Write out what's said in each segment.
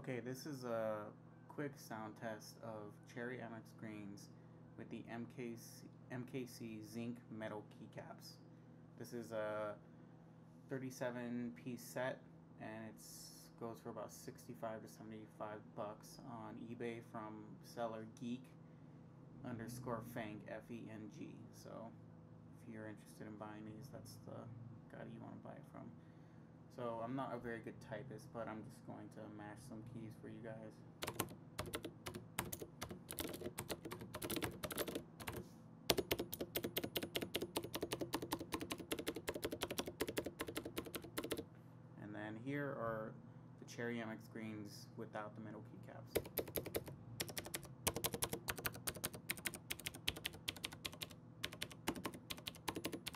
Okay, this is a quick sound test of Cherry MX Greens with the MKC Zinc metal keycaps. This is a 37-piece set, and it goes for about 65 to 75 bucks on eBay from seller Geek underscore Feng FENG. So if you're interested in buying these, that's the guy you want to buy it from. So I'm not a very good typist, but I'm just going to mash some keys for you guys. And then here are the Cherry MX Greens without the metal keycaps.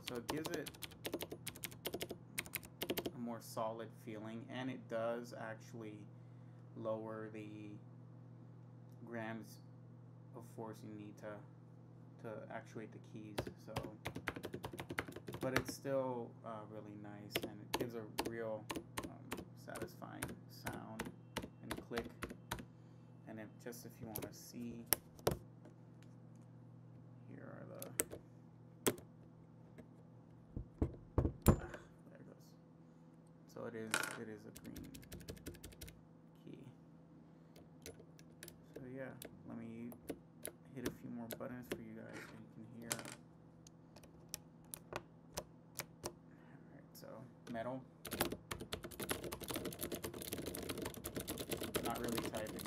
So it gives it a more solid feeling, and it does actually lower the grams of force you need to actuate the keys. So, but it's still really nice, and it gives a real satisfying sound and click. And if you want to see, here are there it goes. So it is a green key. So yeah, let me hit a few more buttons for you guys so you can hear. Alright, so metal. Not really typing.